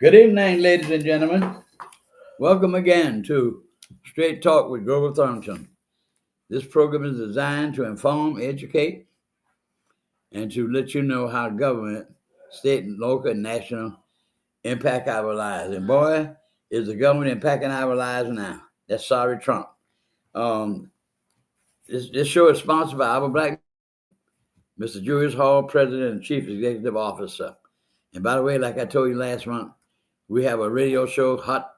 Good evening, ladies and gentlemen. Welcome again to Straight Talk with Grover Thornton. This program is designed to inform, educate, and to let you know how government, state, and local and national impact our lives. And boy, is the government impacting our lives now. That's sorry, Trump. Um, this show is sponsored by our black Mr. Julius Hall, President and Chief Executive Officer. And by the way, like I told you last month, we have a radio show, Hot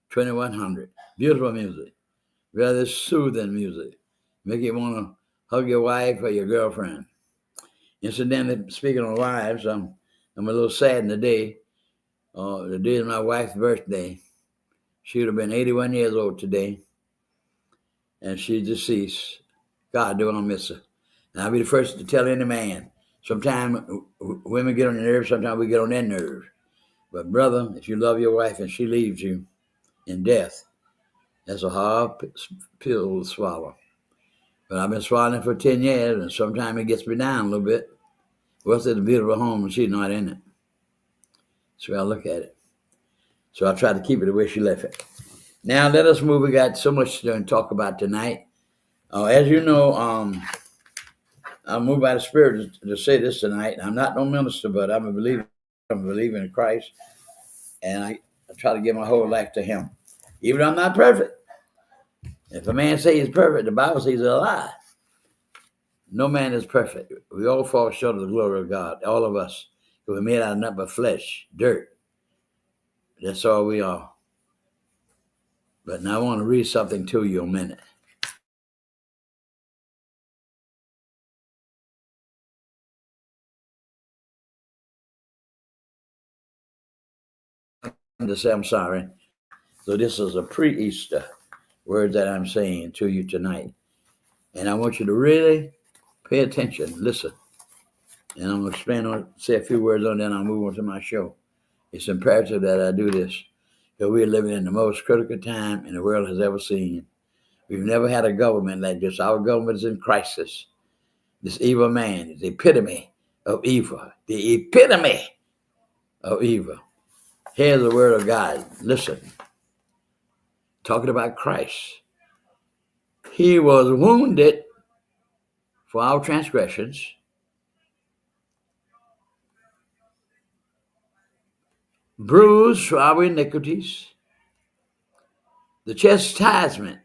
2100. Beautiful music, rather soothing music. Make you want to hug your wife or your girlfriend. Incidentally, speaking of wives, I'm a little sad today. The day is my wife's birthday. She would have been 81 years old today, and she's deceased. God, do I miss her. And I'll be the first to tell any man. Sometimes women get on your nerves, sometimes we get on their nerves. But brother, if you love your wife and she leaves you in death, that's a hard pill to swallow. But I've been swallowing it for 10 years, and sometimes it gets me down a little bit. What's at a beautiful home and she's not in it? So I look at it. So I try to keep it the way she left it. Now let us move. We got so much to talk about tonight. As you know, I'm moved by the Spirit to say this tonight. I'm not no minister, but I'm a believer. I'm a believer in Christ, and I try to give my whole life to Him, even though I'm not perfect. If a man says he's perfect, the Bible says he's a lie. No man is perfect. We all fall short of the glory of God, all of us. We're made out of nothing but flesh, dirt. That's all we are. But now I want to read something to you a minute. To say I'm sorry. So this is a pre-Easter word that I'm saying to you tonight. And I want you to really pay attention, listen. And I'm going to say a few words on that, and I'll move on to my show. It's imperative that I do this, because we're living in the most critical time in the world has ever seen. We've never had a government like this. Our government is in crisis. This evil man is the epitome of evil. The epitome of evil. Here's the word of God. Listen. Talking about Christ. He was wounded for our transgressions, bruised for our iniquities. The chastisement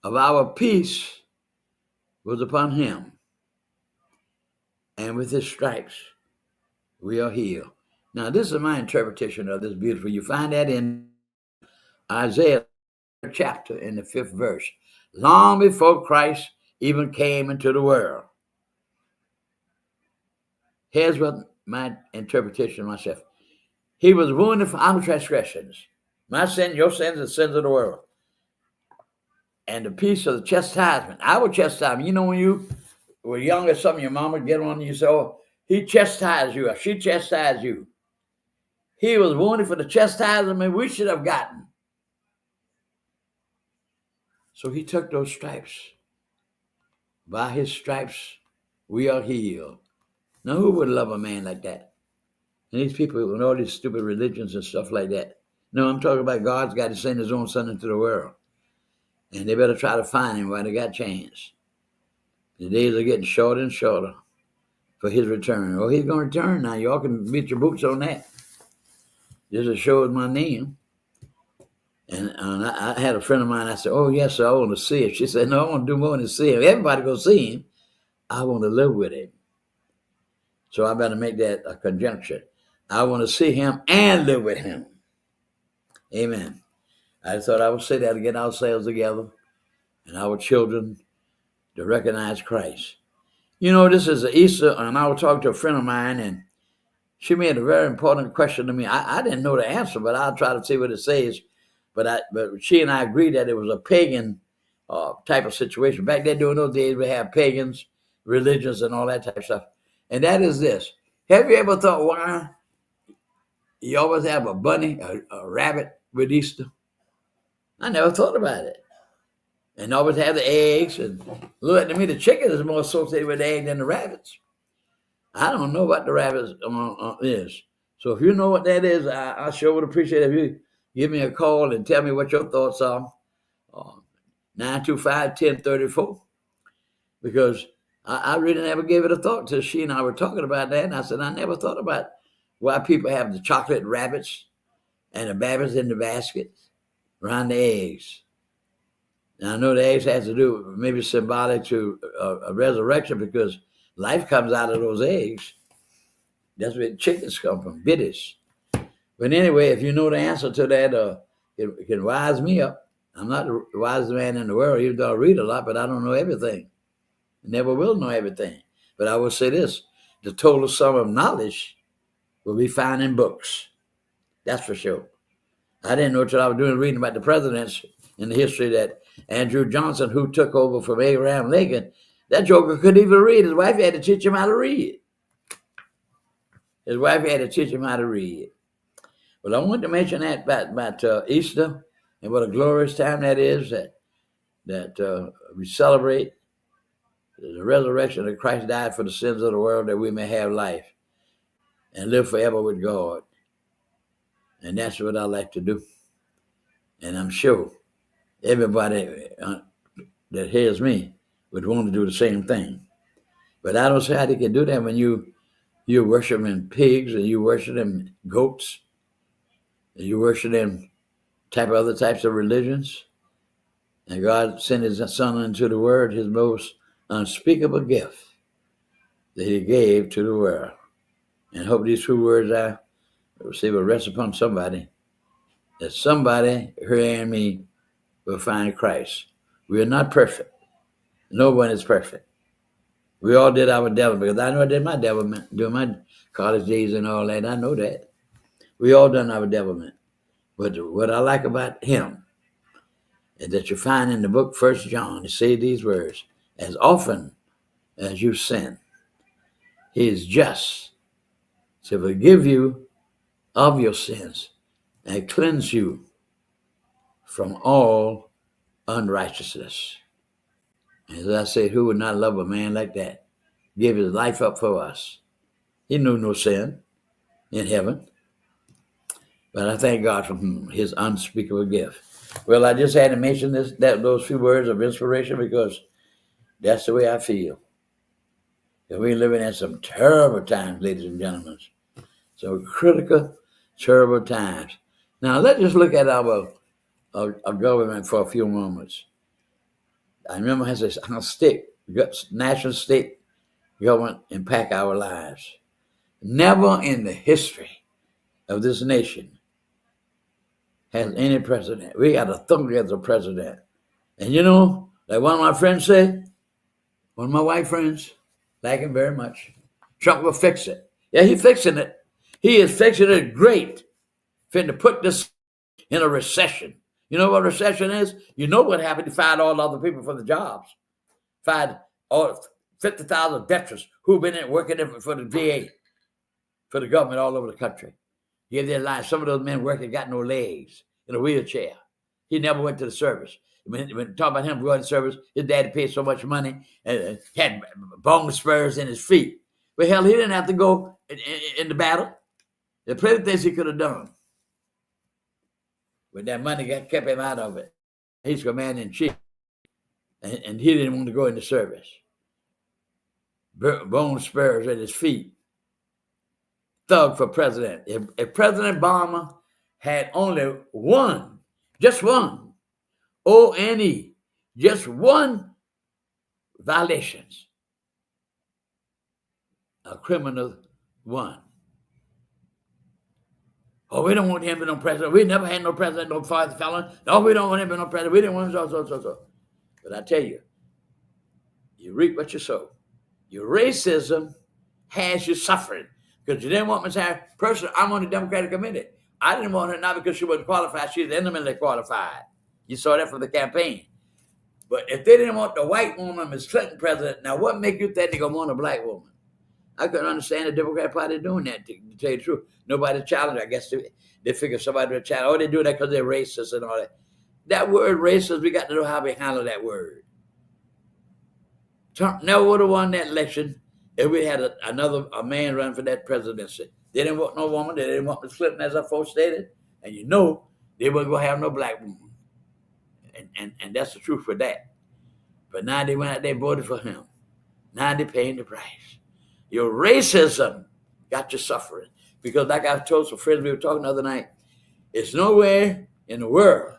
of our peace was upon him, and with his stripes we are healed. Now, this is my interpretation of this beautiful. You find that in Isaiah chapter in the 5th verse. Long before Christ even came into the world. Here's what my interpretation of myself. He was wounded for our transgressions. My sin, your sins, and the sins of the world. And the peace of the chastisement, our chastisement. You know, when you were younger, some of your mama get on you, say, oh, he chastised you, or she chastised you. He was wounded for the chastisement we should have gotten. So he took those stripes. By his stripes, we are healed. Now, who would love a man like that? And these people with all these stupid religions and stuff like that. No, I'm talking about God's got to send his own son into the world. And they better try to find him while they got a chance. The days are getting shorter and shorter for his return. Oh, he's going to return now. Y'all can beat your boots on that. This shows my name. And I had a friend of mine. I said, oh, yes, sir, I want to see him. She said, no, I want to do more than see him. Everybody go see him. I want to live with him. So I better make that a conjunction. I want to see him and live with him. Amen. I thought I would say that to get ourselves together and our children to recognize Christ. You know, this is Easter, and I was talking to a friend of mine, and she made a very important question to me. I didn't know the answer, but I'll try to see what it says. But she and I agreed that it was a pagan type of situation. Back then, during those days, we had pagans, religions, and all that type of stuff. And that is this. Have you ever thought why you always have a bunny, a rabbit with Easter? I never thought about it. And always have the eggs. And look, to me, the chicken is more associated with the egg than the rabbits. I don't know what the rabbit is. So if you know what that is, I sure would appreciate it if you give me a call and tell me what your thoughts are. 925-1034. Because I really never gave it a thought till she and I were talking about that. And I said, I never thought about why people have the chocolate rabbits and the babies in the baskets around the eggs. Now, I know the eggs has to do maybe symbolic to a resurrection because life comes out of those eggs. That's where chickens come from, biddies. But anyway, if you know the answer to that, it can wise me up. I'm not the wisest man in the world, even though I read a lot, but I don't know everything. I never will know everything. But I will say this, the total sum of knowledge will be found in books. That's for sure. I didn't know until I was reading about the presidents in the history that Andrew Johnson, who took over from Abraham Lincoln, that joker couldn't even read. His wife had to teach him how to read. His wife had to teach him how to read. Well, I wanted to mention that about Easter and what a glorious time that is that we celebrate the resurrection that Christ died for the sins of the world that we may have life and live forever with God. And that's what I like to do. And I'm sure everybody that hears me would want to do the same thing. But I don't see how they can do that when you're worshiping pigs and you worshiping goats and you worshiping other types of religions. And God sent his son into the world, his most unspeakable gift that he gave to the world. And hope these 2 words I receive will rest upon somebody, that somebody hearing me will find Christ. We are not perfect. No one is perfect. We all did our development, because I know I did my development during my college days and all that. I know that. We all done our development. But what I like about him is that you find in the book 1 John, he say these words, as often as you sin, he is just to forgive you of your sins and cleanse you from all unrighteousness. As I said, who would not love a man like that? Give his life up for us. He knew no sin in heaven. But I thank God for his unspeakable gift. Well, I just had to mention those few words of inspiration because that's the way I feel. And we're living in some terrible times, ladies and gentlemen. Some critical, terrible times. Now, let's just look at our government for a few moments. I remember how national state government impact our lives. Never in the history of this nation has any president. We got a thug as a president. And you know, like one of my friends said, one of my white friends, like him very much, Trump will fix it. Yeah, he's fixing it. He is fixing it great. Finna put this in a recession. You know what recession is? You know what happened? He fired all the other people for the jobs. Fired all 50,000 veterans who've been working for the VA, for the government all over the country. Gave their lives. Some of those men working got no legs, in a wheelchair. He never went to the service. When talk about him going to service, his daddy paid so much money and had bone spurs in his feet. But hell, he didn't have to go in the battle. There are plenty of things he could have done. But that money kept him out of it. He's commander in chief. And he didn't want to go into service. Bone spurs at his feet. Thug for president. If President Obama had only one, just one, O-N-E, just one violations, a criminal one. Oh, we don't want him to be no president. We never had no president, no father felon. No, we don't want him to be no president. We didn't want him so. But I tell you, you reap what you sow. Your racism has you suffering because you didn't want Ms. Harris. Personally, I'm on the Democratic Committee. I didn't want her not because she wasn't qualified. She's eminently qualified. You saw that from the campaign. But if they didn't want the white woman, Ms. Clinton, president, now what make you think they're going to want a black woman? I couldn't understand the Democrat Party doing that, to tell you the truth. Nobody challenged. I guess they figure somebody would challenge. Oh, they do that because they're racist and all that. That word racist, we got to know how we handle that word. Trump never would have won that election if we had a man run for that presidency. They didn't want no woman. They didn't want Miss Clinton, as I first stated. And you know, they weren't going to have no black woman. And that's the truth for that. But now they went out there and voted for him. Now they're paying the price. Your racism got you suffering. Because like I told some friends we were talking the other night, it's nowhere in the world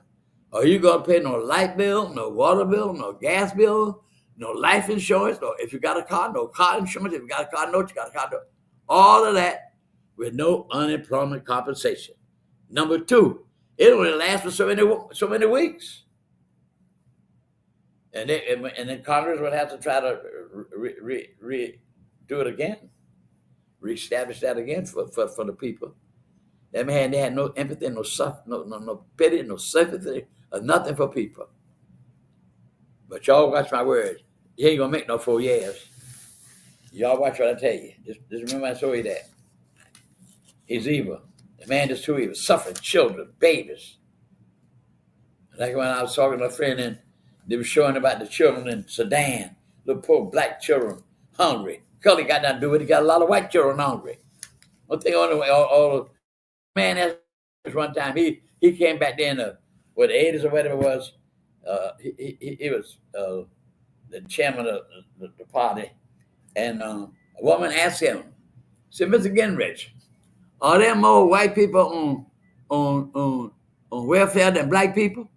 are you going to pay no light bill, no water bill, no gas bill, no life insurance, or if you got a car, no car insurance. If you got a car note, you got a car note. All of that with no unemployment compensation. Number two, it only lasts for so many weeks. And then Congress would have to try to do it again, reestablish that again for the people. That man, they had no empathy, no pity, no sympathy, or nothing for people. But y'all watch my words. You ain't gonna make no 4 years. Y'all watch what I tell you. Just remember I told you that. He's evil. The man is too evil. Suffering children, babies. Like when I was talking to a friend and they were showing about the children in Sudan, little poor black children, hungry. Cully got nothing to do with it. He got a lot of white children hungry. One thing on the way, all man, that's one time he came back then, the 80s or whatever it was. He was the chairman of the party, and a woman asked him, said, "Mr. Gingrich, are there more white people on welfare than black people?"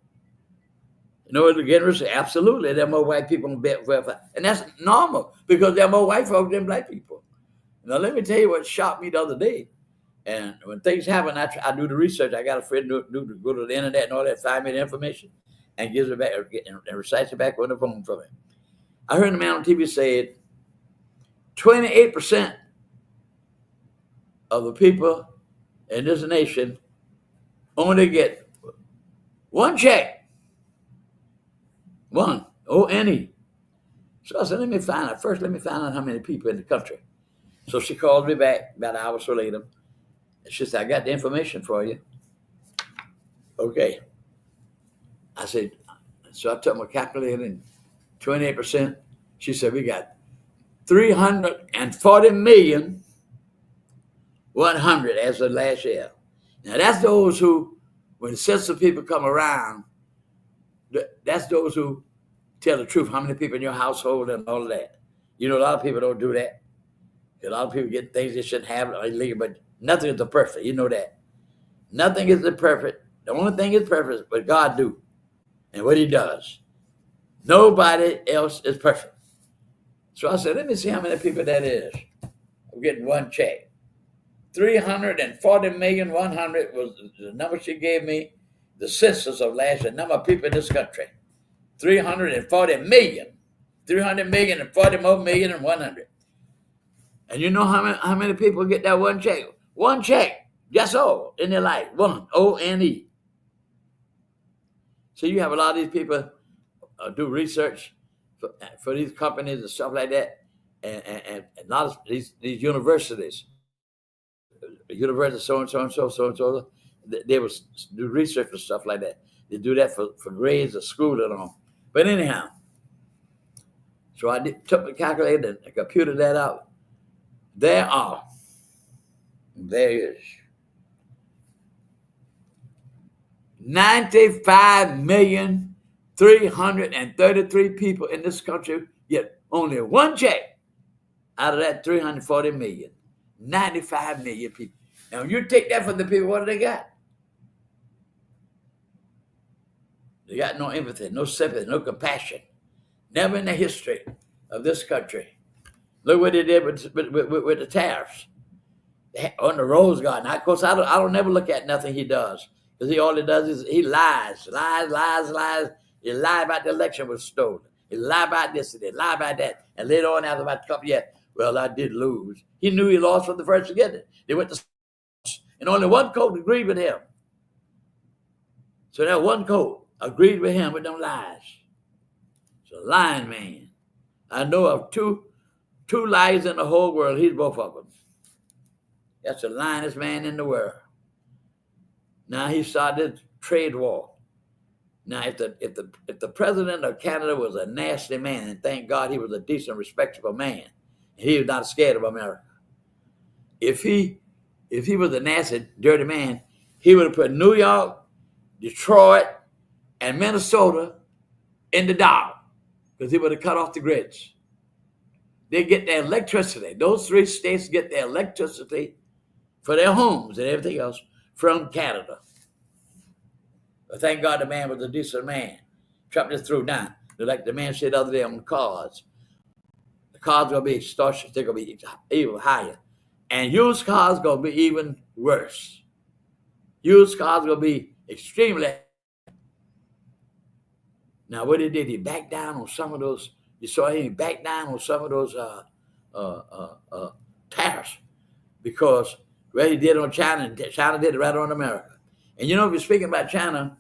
You know what the Gingrich said? Absolutely, there are more white people on welfare, and that's normal because there are more white folks than black people. Now let me tell you what shocked me the other day. And when things happen, I do the research. I got a friend who go to the internet and all that, find me the information, and gives it back and recites it back on the phone for me. I heard a man on TV say 28% of the people in this nation only get one check. One, O-N-E. So I said, let me find out how many people in the country. So she called me back about an hour or so later. And she said, I got the information for you. Okay. I said, so I took my calculator and 28%. She said, we got 340 million 100 as of last year. Now that's those who, when the census people come around, that's those who tell the truth, how many people in your household and all of that. You know, a lot of people don't do that. A lot of people get things they shouldn't have illegal, but nothing is perfect. You know that. Nothing is perfect. The only thing is perfect, but God do. And what he does. Nobody else is perfect. So I said, let me see how many people that is. I'm getting one check. 340 million 100 was the number she gave me, the census of last year, number of people in this country. 340 million. 300 million and 40 more million and 100. And you know how many people get that one check? One check. That's all in their life. One. O-N-E. So you have a lot of these people do research for these companies and stuff like that. And a lot of these universities, university so-and-so, they will do research for stuff like that. They do that for grades of school and all. But anyhow, so I took the calculator and computed that out. There is 95,333 people in this country get only one check out of that 340 million. 95 million people. Now, when you take that from the people, what do they got? They got no empathy, no sympathy, no compassion. Never in the history of this country. Look what they did with the tariffs on the Rose Garden. Of course, I don't never look at nothing he does because all he does is he lies. He lied about the election was stolen. He lied about this and he lied about that. And later on, after about a couple of years, well, I did lose. He knew he lost from the first beginning. They went to and only one coat agreed with him. So that one coat agreed with him with them lies. So lying man. I know of two lies in the whole world. He's both of them. That's the lyingest man in the world. Now he started trade war. Now if the president of Canada was a nasty man, and thank God he was a decent, respectable man, he was not scared of America. If he if he was a nasty, dirty man, he would have put New York, Detroit, and Minnesota in the dark because he would have cut off the grids. They get their electricity. Those three states get their electricity for their homes and everything else from Canada. But thank God the man was a decent man. Trump just threw down. Like the man said the other day on the cars. The cars going to be started, they're going to be even higher. And used cars going to be even worse. Used cars going to be extremely. Now, what he did, he backed down on some of those. You saw him back down on some of those tariffs because what he did on China, China did it right on America. And you know, if you're speaking about China,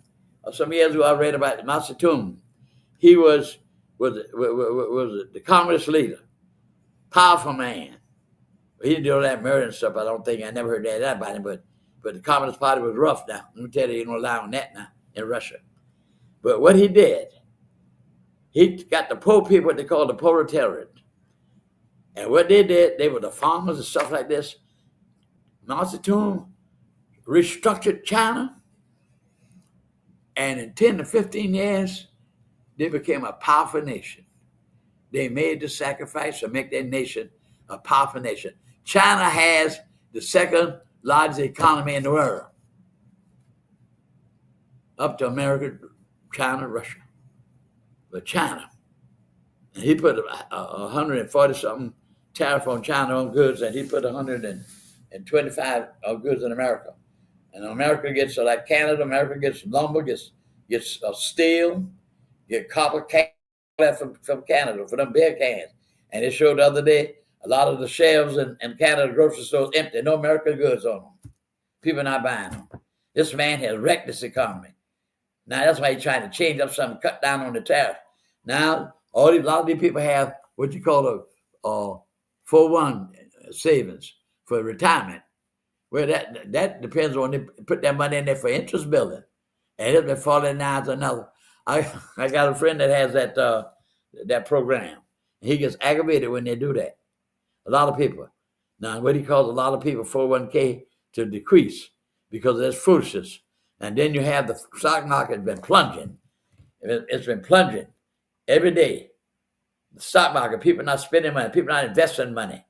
some years ago I read about Mao Zedong. He was the communist leader, powerful man. He didn't do all that murder and stuff. I never heard that about him. But the Communist Party was rough now. Let me tell you, you don't allow that now in Russia. But what he did, he got the poor people, what they call the proletariat. And what they did, they were the farmers and stuff like this. Mao Zedong restructured China. And in 10 to 15 years, they became a powerful nation. They made the sacrifice to make their nation a powerful nation. China has the second largest economy in the world. Up to America, China, Russia. But China, and he put 140-something tariff on China on goods, and he put 125 on goods in America. And America gets, like Canada, America gets lumber, gets steel, get copper cans from Canada, for them beer cans. And it showed the other day, a lot of the shelves in Canada grocery stores empty, no American goods on them. People not buying them. This man has wrecked this economy. Now, that's why he's trying to change up something, cut down on the tariff. Now, a lot of these people have what you call a 401 savings for retirement. Well, that depends on they put that money in there for interest building. And it's been falling down to another. I got a friend that has that program. He gets aggravated when they do that. A lot of people. Now, what he calls a lot of people 401k to decrease because there's foolishness. And then you have the stock market been plunging. It's been plunging every day. The stock market, people not spending money. People not investing money.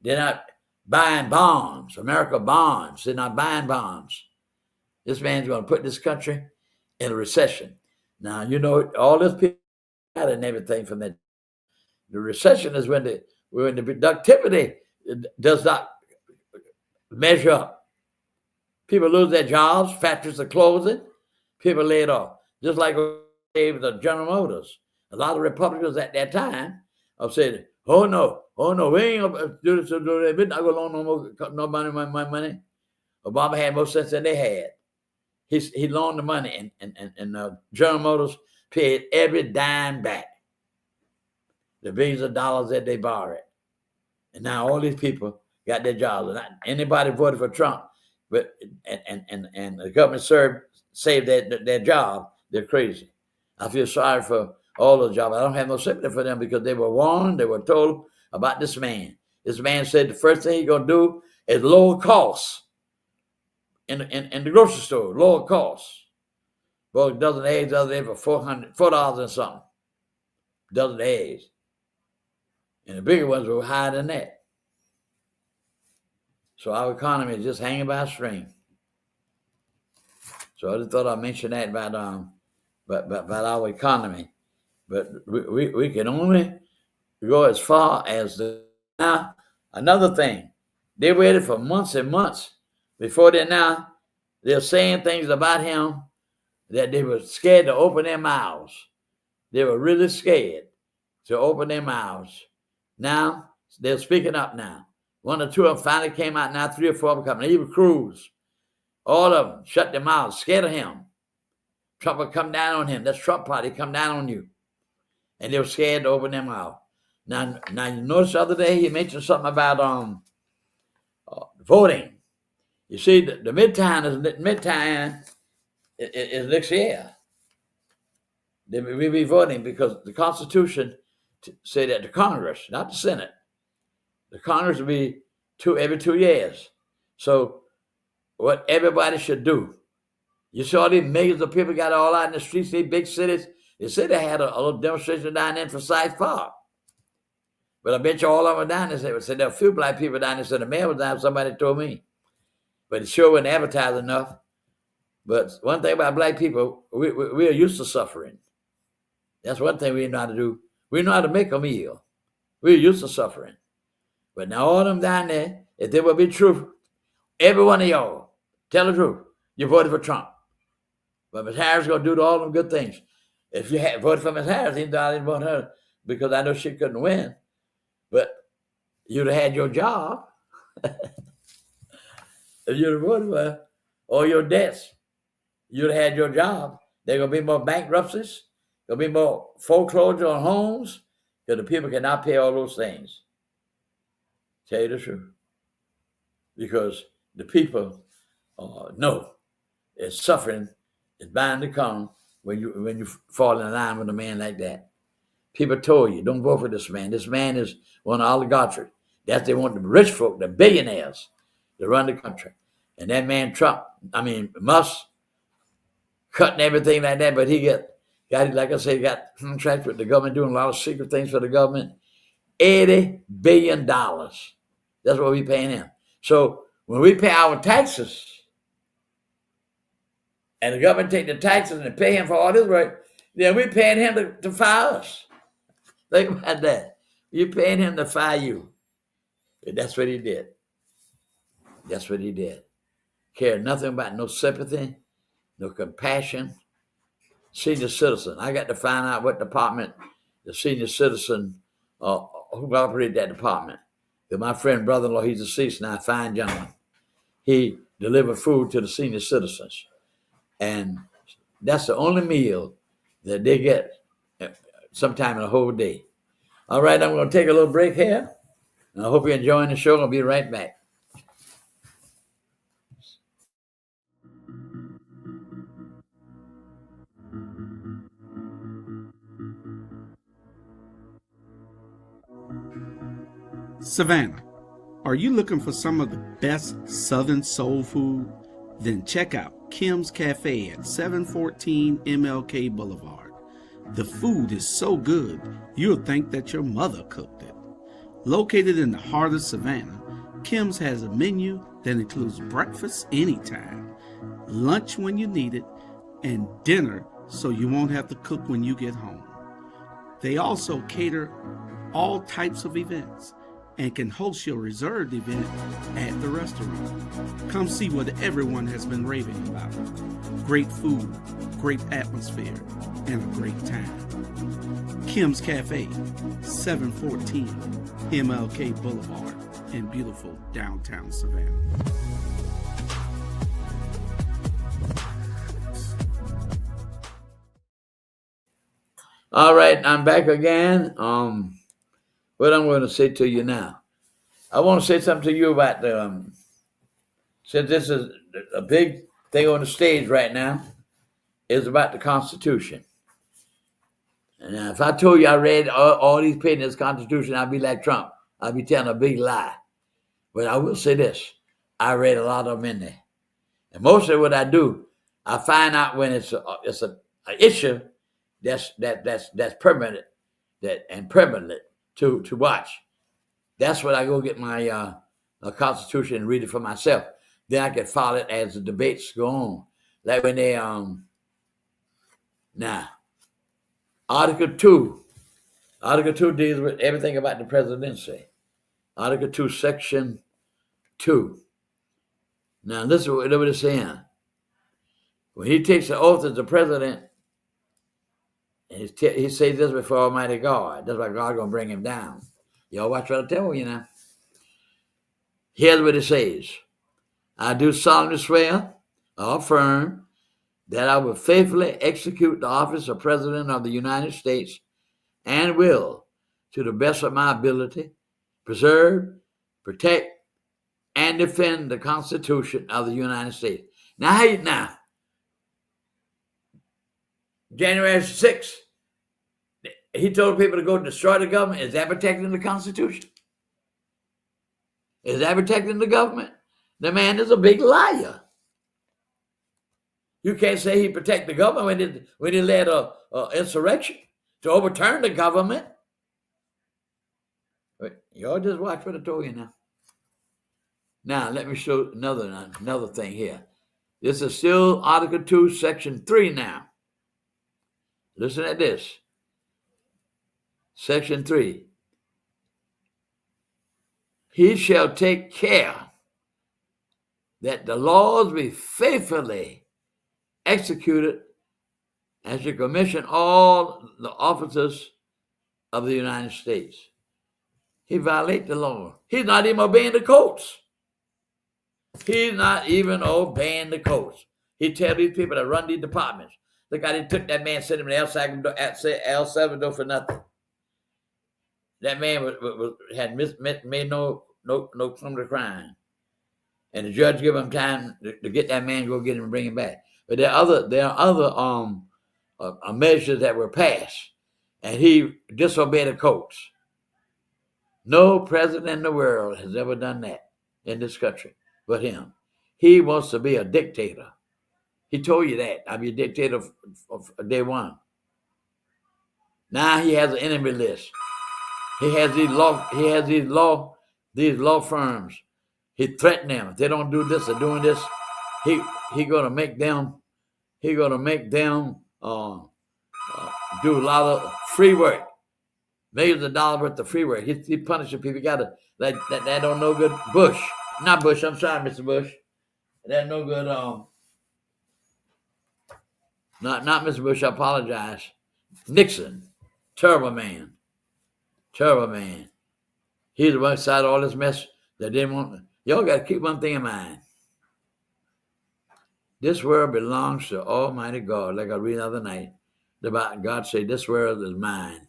They're not buying bonds, America bonds. They're not buying bonds. This man's going to put this country in a recession. Now, you know, all this people and everything from that. The recession is when the productivity does not measure up. People lose their jobs, factories are closing, people laid off. Just like the General Motors. A lot of Republicans at that time have said, oh no, we ain't gonna do this, we're not gonna loan no money. Obama had more sense than they had. He loaned the money and General Motors paid every dime back. The billions of dollars that they borrowed. And now all these people got their jobs. And anybody voted for Trump, but and the government saved their job, they're crazy. I feel sorry for all those jobs. I don't have no sympathy for them because they were warned, they were told about this man. This man said the first thing he's gonna do is lower costs in the grocery store, lower costs. Well, a dozen eggs the other day for $4 and something. Dozen eggs. And the bigger ones were higher than that. So our economy is just hanging by a string. So I just thought I'd mention that about our economy. But we can only go as far as now. Another thing, they waited for months and months before they're saying things about him that they were scared to open their mouths. They were really scared to open their mouths. Now, they're speaking up now. One or two of them finally came out now, 3 or 4 of them coming. Even Cruz, all of them shut their mouths, scared of him. Trump would come down on him. That's Trump party, come down on you. And they were scared to open their mouth. Now you notice the other day he mentioned something about voting. You see, the midterm is next year. We'll be voting because the Constitution say that the Congress, not the Senate, the Congress will be every 2 years. So what everybody should do, you saw these millions of people got all out in the streets, these big cities. They said they had a little demonstration down there in Forsyth Park. But I bet you all of them down there said there were a few black people down there. Said the mayor was down, somebody told me. But it sure wasn't advertised enough. But one thing about black people, we are used to suffering. That's one thing we know how to do. We know how to make a meal. We're used to suffering. But now all of them down there, if there will be truth, every one of y'all, tell the truth. You voted for Trump. But Ms. Harris is going to do all them good things. If you had voted for Ms. Harris, even though I didn't vote her because I know she couldn't win, but you'd have had your job. If you'd have voted for her, all your debts, you'd have had your job. There are going to be more bankruptcies. There'll be more foreclosure on homes because the people cannot pay all those things. Tell you the truth. Because the people know that suffering is bound to come when you fall in line with a man like that. People told you, don't vote for this man. This man is one of oligarchy. That's they want the rich folk, the billionaires, to run the country. And that man Trump, Musk, cutting everything like that, but he got like I said, got contracts with the government, doing a lot of secret things for the government. $80 billion. That's what we paying him. So when we pay our taxes, and the government take the taxes and pay him for all this work, then we paying him to fire us. Think about that. You're paying him to fire you. And that's what he did. That's what he did. Cared nothing about no sympathy, no compassion. Senior citizen. I got to find out what department the senior citizen who operated that department. Because my friend, brother-in-law, he's deceased now, fine gentleman. He delivered food to the senior citizens. And that's the only meal that they get sometime in the whole day. All right, I'm going to take a little break here. And I hope you're enjoying the show. I'll be right back. Savannah, are you looking for some of the best Southern soul food? Then check out Kim's Cafe at 714 MLK Boulevard. The food is so good, you'll think that your mother cooked it. Located in the heart of Savannah, Kim's has a menu that includes breakfast anytime, lunch when you need it, and dinner so you won't have to cook when you get home. They also cater all types of events and can host your reserved event at the restaurant. Come see what everyone has been raving about. Great food, great atmosphere, and a great time. Kim's Cafe, 714 MLK Boulevard in beautiful downtown Savannah. All right, I'm back again. What I'm going to say to you now. I want to say something to you about since this is a big thing on the stage right now, is about the Constitution. And if I told you I read all these pages in this Constitution, I'd be like Trump. I'd be telling a big lie. But I will say this. I read a lot of them in there. And mostly what I do, I find out when it's an issue that's permanent and permanent to watch. That's when I go get my Constitution and read it for myself. Then I can follow it as the debates go on. Like when they now Article 2 deals with everything about the presidency. Article 2, Section 2. Now listen to what it's saying. When he takes the oath as the president, and he says this before Almighty God. That's why God's going to bring him down. Y'all watch what I tell you now. Here's what it says. I do solemnly swear or affirm that I will faithfully execute the office of President of the United States and will, to the best of my ability, preserve, protect, and defend the Constitution of the United States. Now, January 6th, he told people to go destroy the government. Is that protecting the Constitution? Is that protecting the government? The man is a big liar. You can't say he protect the government when he led a insurrection to overturn the government. But y'all just watch what I told you now. Now, let me show another thing here. This is still Article 2, Section 3 now. Listen at this. Section 3. He shall take care that the laws be faithfully executed and to commission all the officers of the United States. He violates the law. He's not even obeying the courts. He's not even obeying the courts. He tell these people to run these departments. Look how they took that man, sent him to El Salvador for nothing. That man had made no criminal crime, and the judge gave him time to get that man, go get him and bring him back. But there are other measures that were passed, and he disobeyed the courts. No president in the world has ever done that in this country but him. He wants to be a dictator. He told you that. I'll be a dictator of day one. Now he has an enemy list. He has these law firms. He threatened them. If they don't do this or doing this, he gonna make them do a lot of free work. Millions of dollars worth of free work. He punishing people. That don't no good. Bush. Not Bush. I'm sorry, Mr. Bush. That no good. Not Mr. Bush. I apologize. Nixon. Terrible man. Terrible man. He's the one who started all this mess that didn't want. Y'all got to keep one thing in mind. This world belongs to Almighty God. Like I read the other night about God say, this world is mine.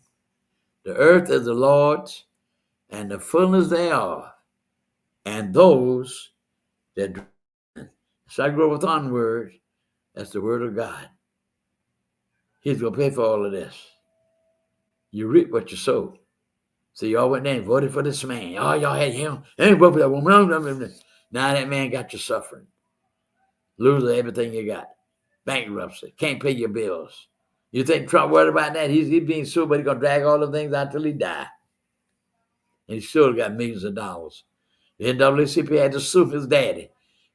The earth is the Lord's, and the fullness thereof, and those that dwell in. So I grow with on words. That's the word of God. He's going to pay for all of this. You reap what you sow. So y'all went there and voted for this man. Oh, y'all had him. Ain't voted for that woman. Now that man got you suffering. Losing everything you got. Bankruptcy. Can't pay your bills. You think Trump worried about that? He's being sued, but he's going to drag all the things out till he die. And he still got millions of dollars. The NAACP had to sue his daddy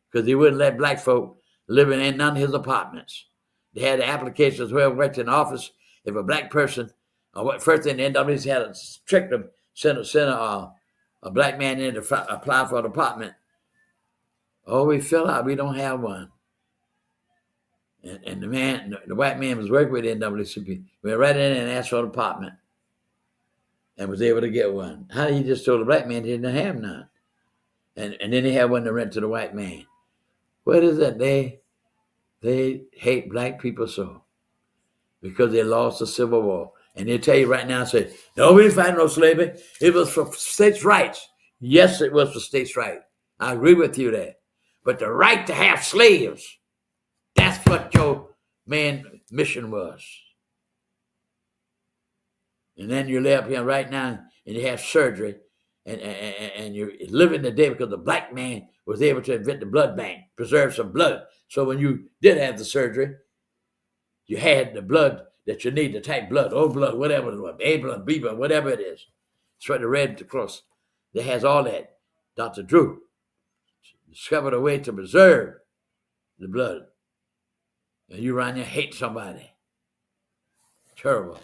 because he wouldn't let black folk live in none of his apartments. They had the applications where worked in the office. If a black person, first thing the NAACP had to trick them, send a black man in to apply for an apartment. Oh, we fill out. We don't have one. And the white man was working with the NAACP. Went right in and asked for an apartment and was able to get one. How he just told the black man he didn't have none. And then he had one to rent to the white man. What is it? They hate black people so because they lost the Civil War. And they tell you right now, say, no, we didn't fight no slavery. It was for states' rights. Yes, it was for states' rights. I agree with you there. But the right to have slaves, that's what your main mission was. And then you lay up here right now and you have surgery and you're living the day because the black man was able to invent the blood bank, preserve some blood. So when you did have the surgery, you had the blood that you need, the type blood, O blood, whatever it was, A blood, B blood, whatever it is. It's right, the Red Cross. That has all that. Dr. Drew discovered a way to preserve the blood. And you run there, hate somebody. Terrible.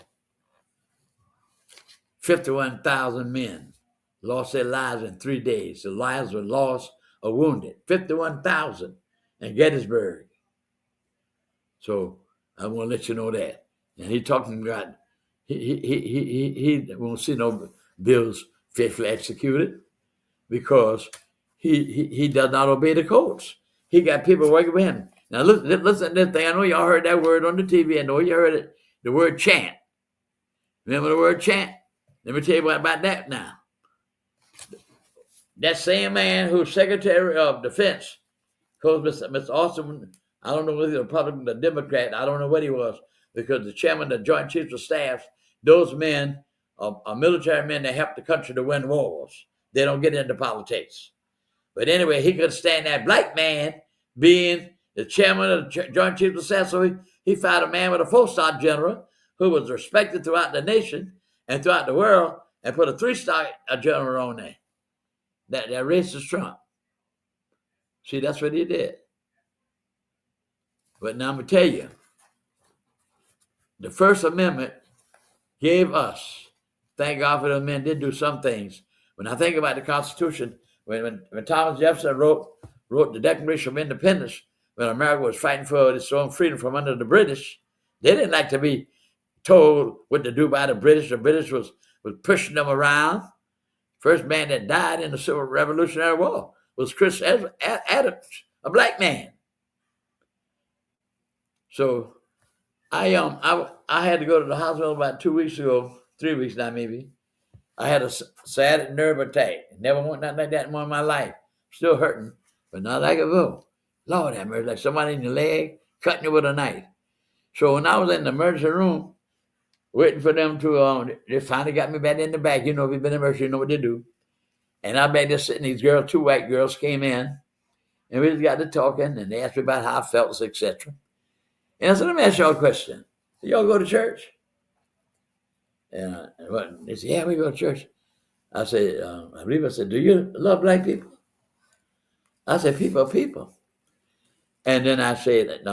51,000 men lost their lives in 3 days. The lives were lost or wounded. 51,000 in Gettysburg. So I want to let you know that. And he talking about he won't see no bills faithfully executed because he does not obey the courts. He got people working with him. Now listen to this thing. I know y'all heard that word on the TV. I know you heard it. The word chant. Remember the word chant? Let me tell you about that now. That same man who's Secretary of Defense, Mr. Austin, I don't know whether he's a Republican or Democrat, I don't know what he was, because the chairman of the Joint Chiefs of Staff, those men are military men that help the country to win wars. They don't get into politics. But anyway, he couldn't stand that black man being the chairman of the Joint Chiefs of Staff. So he found a man with a 4-star general who was respected throughout the nation and throughout the world, and put a 3-star general on there. That racist Trump. See, that's what he did. But now I'm going to tell you, the First Amendment gave us, thank God for those men did do some things. When I think about the Constitution, when Thomas Jefferson wrote the Declaration of Independence, when America was fighting for its own freedom from under the British, they didn't like to be told what to do by the British. The British was pushing them around. First man that died in the Civil Revolutionary War was Chris Adams, a black man. So I had to go to the hospital about 2 weeks ago, 3 weeks now maybe. I had a sciatic nerve attack. Never went nothing like that in my life. Still hurting, but not like it before. Lord have mercy, like somebody in your leg cutting you with a knife. So when I was in the emergency room, waiting for them to, they finally got me back in the back. You know, if you've been in emergency, you know what they do. And I back there sitting, these girls, 2 white girls came in, and we just got to talking, and they asked me about how I felt, etc. And I said, let me ask y'all a question. Y'all go to church? And they said, yeah, we go to church. I said, I believe I said, do you love black people? I said, people are people. And then I said,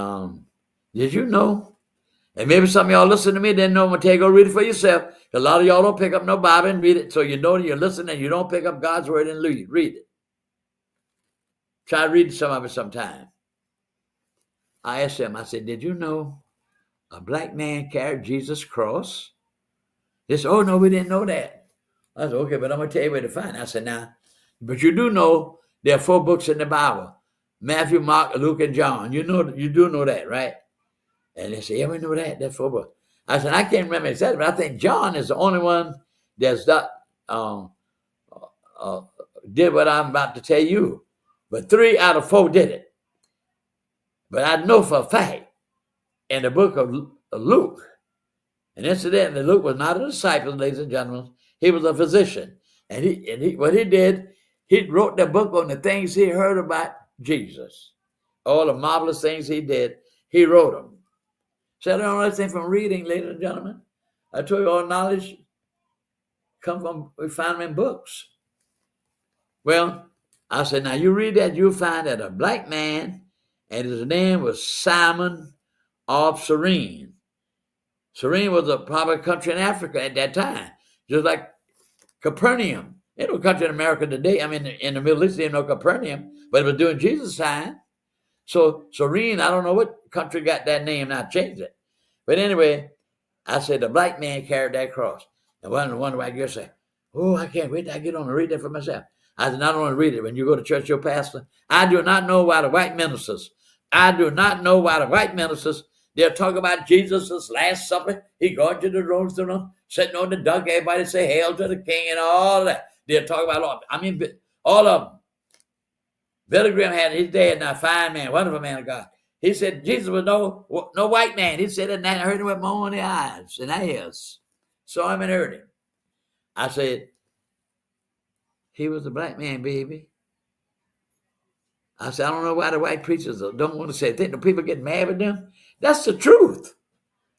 did you know? And maybe some of y'all listen to me, didn't know. I'm going to tell you, go read it for yourself. A lot of y'all don't pick up no Bible and read it. So you know you're listening and you don't pick up God's word and read it. Try reading some of it sometime. I asked him, I said, did you know a black man carried Jesus' cross? They said, oh, no, we didn't know that. I said, okay, but I'm going to tell you where to find it. I said, now, but you do know there are 4 books in the Bible, Matthew, Mark, Luke, and John. You do know that, right? And they said, yeah, we know that. That's 4 books. I said, I can't remember exactly, but I think John is the only one that's not, did what I'm about to tell you. But 3 out of 4 did it. But I know for a fact in the book of Luke, and incidentally, Luke was not a disciple, ladies and gentlemen. He was a physician. And he what he did, he wrote the book on the things he heard about Jesus. All the marvelous things he did, he wrote them. So I don't know anything from reading, ladies and gentlemen. I told you all knowledge we find them in books. Well, I said, now you read that, you'll find that a black man, and his name was Simon of Cyrene. Cyrene was a probably country in Africa at that time, just like Capernaum. Ain't no country in America today. I mean, in the Middle East, there ain't no Capernaum, but it was doing Jesus' time. So Cyrene, I don't know what country got that name, and I changed it. But anyway, I said the black man carried that cross. And one white girl said, oh, I can't wait till I get on and read that for myself. I said, not only read it, when you go to church, your pastor, I do not know why the white ministers, they'll talk about Jesus' Last Supper. He going to the Jerusalem, sitting on the dock. Everybody say, hail to the king and all that. They'll talk about all of them. Billy Graham had his dad, now fine man, wonderful man of God. He said Jesus was no white man. He said it, and I heard him with my own eyes and ears. Saw him and heard him. I said, he was a black man, baby. I said, I don't know why the white preachers don't want to say it. Think the people get mad with them? That's the truth.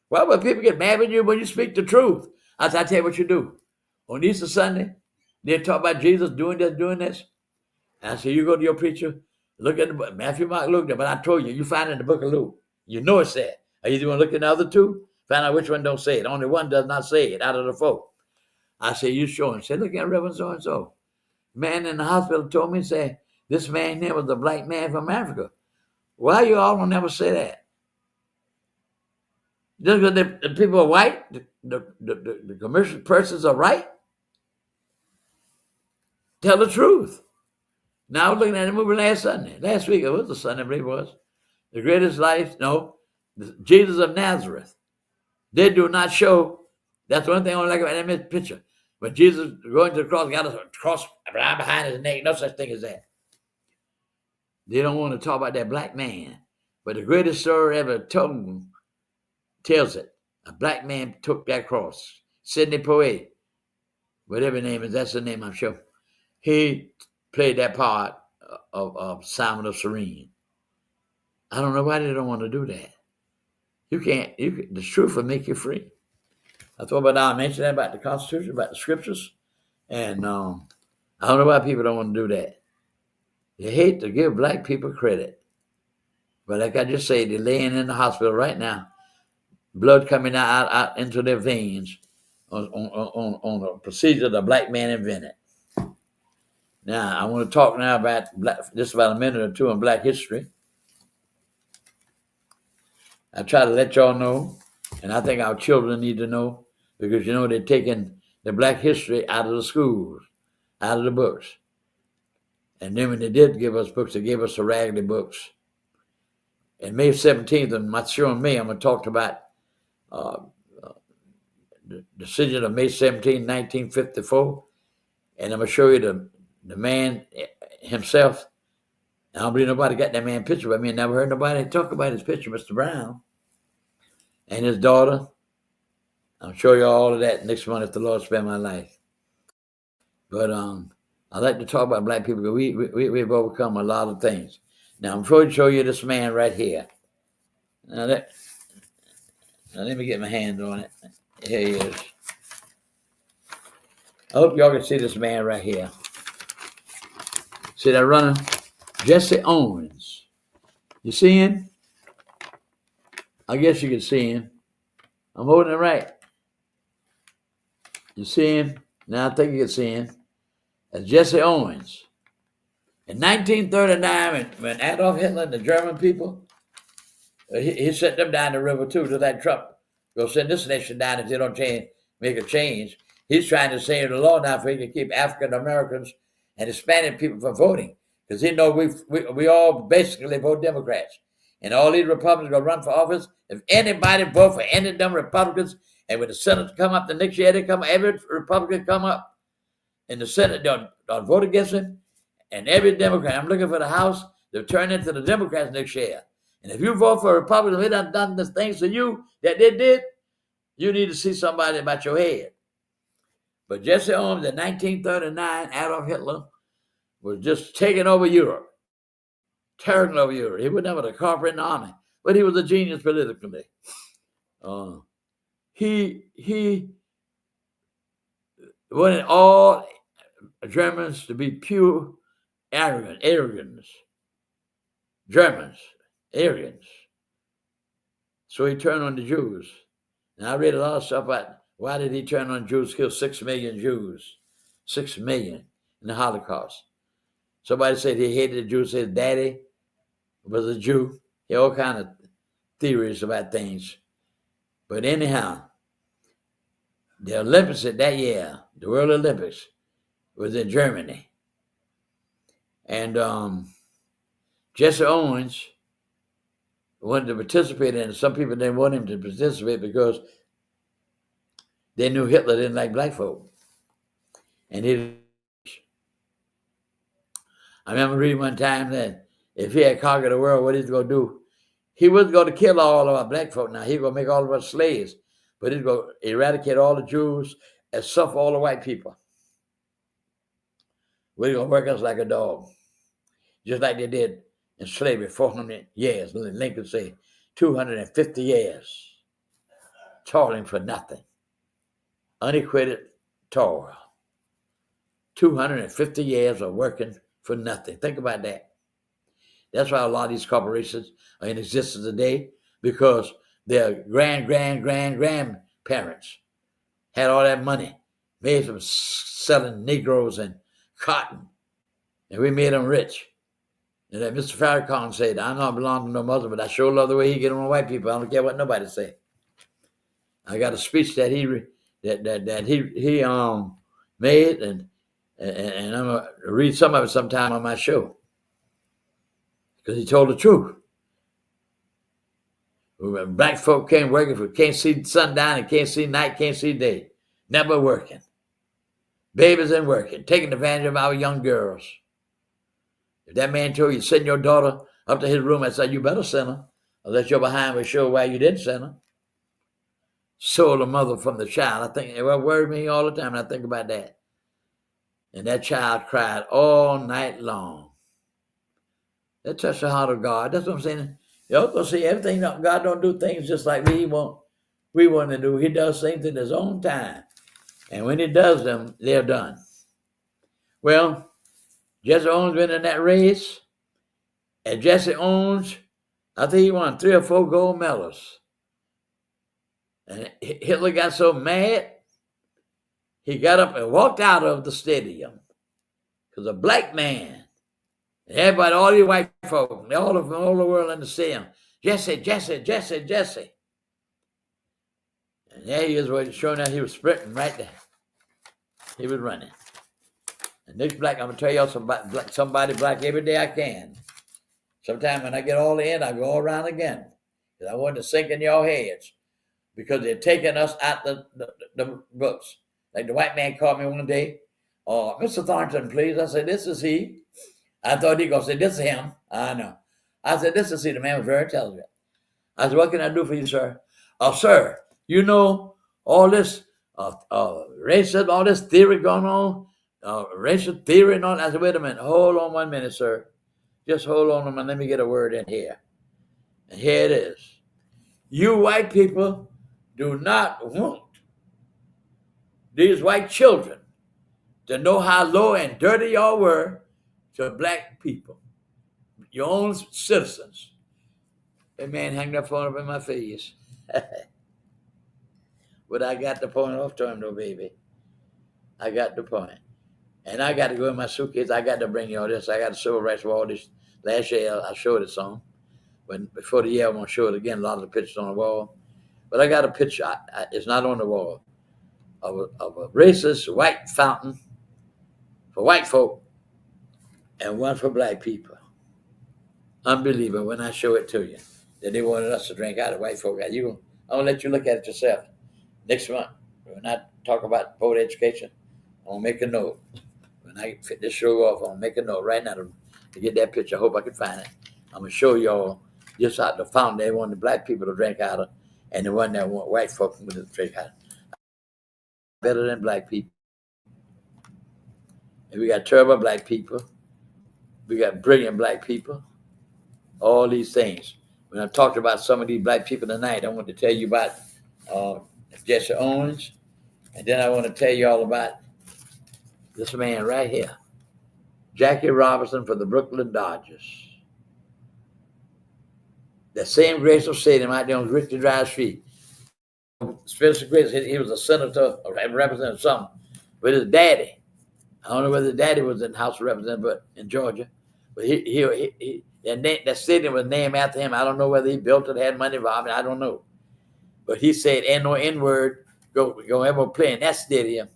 Why would people get mad with you when you speak the truth? I said, I tell you what you do. On Easter Sunday, they talk about Jesus doing this. And I said, you go to your preacher, look at the book, Matthew, Mark, Luke, but I told you, you find it in the book of Luke. You know it's there. Are you going to look at the other 2? Find out which one don't say it. Only one does not say it out of the 4. I said, you show him. Say, look at Reverend so-and-so. Man in the hospital told me, say, this man here was a black man from Africa. Why you all don't never say that? Just because the people are white, the commercial persons are right? Tell the truth. Now I was looking at the movie last week, it was a Sunday, I believe it was. The Greatest Life, Jesus of Nazareth. They do not show, that's one thing I don't like about that picture. When Jesus going to the cross, got a cross right behind his neck, no such thing as that. They don't want to talk about that black man. But the greatest story ever told tells it. A black man took that cross. Sidney Poitier, whatever his name is, that's the name I'm sure. He played that part of Simon of Cyrene. I don't know why they don't want to do that. You can't. The truth will make you free. I thought about now. I mentioned that about the Constitution, about the Scriptures, and I don't know why people don't want to do that. They hate to give black people credit, but like I just said, they're laying in the hospital right now, blood coming out into their veins on a procedure the black man invented. Now I want to talk now about just about a minute or two on Black history. I try to let y'all know, and I think our children need to know, because they're taking the Black history out of the schools, out of the books. And then when they did give us books, they gave us the raggedy books. And May 17th, on my show in May, I'm going to talk about the decision of May 17, 1954. And I'm going to show you the man himself. I don't believe nobody got that man picture, but I never heard nobody talk about his picture, Mr. Brown, and his daughter. I'll show you all of that next month if the Lord spare my life. But I like to talk about black people because we've overcome a lot of things. Now, I'm going to show you this man right here. Now, let me get my hands on it. Here he is. I hope y'all can see this man right here. See that runner? Jesse Owens. You see him? I guess you can see him. I'm holding it right. You see him? Now I think you can see him. That's Jesse Owens. In 1939, when Adolf Hitler and the German people, he sent them down the river too, to that Trump. Go send this nation down if they don't make a change. He's trying to save the law now so he can keep African Americans and Hispanic people from voting. Because he knows we all basically vote Democrats. And all these Republicans are going to run for office. If anybody vote for any of them Republicans, and when the Senate come up the next year, every Republican come up in the Senate, they'll vote against him. And every Democrat, I'm looking for the House, they'll turn into the Democrats next year. And if you vote for a Republican, they done the things to you that they did, you need to see somebody about your head. But Jesse Owens in 1939, Adolf Hitler was just taking over Europe. Tearing over Europe. He was never the corporate in the army, but he was a genius politically. He wanted all Germans to be pure Aryans. Germans, Aryans. So he turned on the Jews. Now I read a lot of stuff about why did he turn on Jews, kill 6 million Jews, 6 million in the Holocaust. Somebody said he hated the Jews, his daddy was a Jew. He had all kind of theories about things. But anyhow, the Olympics at that year, the World Olympics, was in Germany. And Jesse Owens wanted to participate in it. Some people didn't want him to participate because they knew Hitler didn't like black folk. And I remember reading one time that if he had conquered the world, what he's going to do, he wasn't going to kill all of our black folk now. He's going to make all of us slaves. But he's going to eradicate all the Jews and suffer all the white people. We're going to work us like a dog. Just like they did in slavery, 400 years. Lincoln said 250 years. Toiling for nothing. Unacquitted toil. 250 years of working for nothing. Think about that. That's why a lot of these corporations are in existence today, because their grandparents had all that money, made from selling Negroes and cotton, and we made them rich. And that Mr. Farrakhan said, I don't belong to no Muslim, but I sure love the way he get on white people. I don't care what nobody say. I got a speech that he made, and I'm going to read some of it sometime on my show. Because he told the truth. When black folk can't work, can't see sundown and can't see night, can't see day. Never working. Babies ain't working, taking advantage of our young girls. If that man told you to send your daughter up to his room, I said, you better send her, unless you're behind will show why you didn't send her. Stole the mother from the child. I think it will worry me all the time when I think about that. And that child cried all night long. They touch the heart of God. That's what I'm saying. Y'all gonna see everything. God don't do things just like we want to do. He does things in his own time. And when he does them, they're done. Well, Jesse Owens been in that race. And Jesse Owens, I think he won 3 or 4 gold medals. And Hitler got so mad, he got up and walked out of the stadium. Because a black man, and everybody, all these white folk, all of them, all the world in the stadium, Jesse, Jesse, Jesse, Jesse. And there he is, showing that he was sprinting right there. He was running. And this black, I'm going to tell y'all somebody black every day I can. Sometime when I get all in, I go all around again. Because I want to sink in your heads. Because they're taking us out the books. Like the white man called me one day. Oh, Mr. Thornton, please. I said, this is he. I thought he was going to say, this is him. I know. I said, this is he. The man was very intelligent. I said, what can I do for you, sir? Sir, you know all this racism, all this theory going on, racial theory and all that. I said, wait a minute. Hold on 1 minute, sir. Just hold on a minute. Let me get a word in here. And here it is. You white people do not want these white children to know how low and dirty y'all were to black people, your own citizens. That man hung that phone up in my face. But I got the point off to him, though, baby. I got the point. And I got to go in my suitcase. I got to bring you all this. I got the civil rights of all this. Last year, I showed it some. But before the year, I won't show it again. A lot of the pictures on the wall. But I got a picture. It's not on the wall. Of a racist white fountain for white folk and one for black people. Unbelievable when I show it to you. That they wanted us to drink out of white folk. I'm going to let you look at it yourself. Next month, when I talk about voter education, I'm going to make a note. When I fit this show off, I'm going to make a note right now to get that picture. I hope I can find it. I'm going to show y'all just out the fountain they wanted black people to drink out of and the one that want white folk to drink out of. Better than black people. And we got terrible black people. We got brilliant black people. All these things. When I talked about some of these black people tonight, I want to tell you about Jesse Owens. And then I want to tell you all about this man right here. Jackie Robinson for the Brooklyn Dodgers. That same Grayson Stadium out there on Richard Drive Street. Spencer Grayson, he was a senator or representative something with his daddy. I don't know whether his daddy was in the House of Representatives, but in Georgia. But that stadium was named after him. I don't know whether he built it, had money involved. I don't know. But he said, ain't no N-word go ever play in that stadium.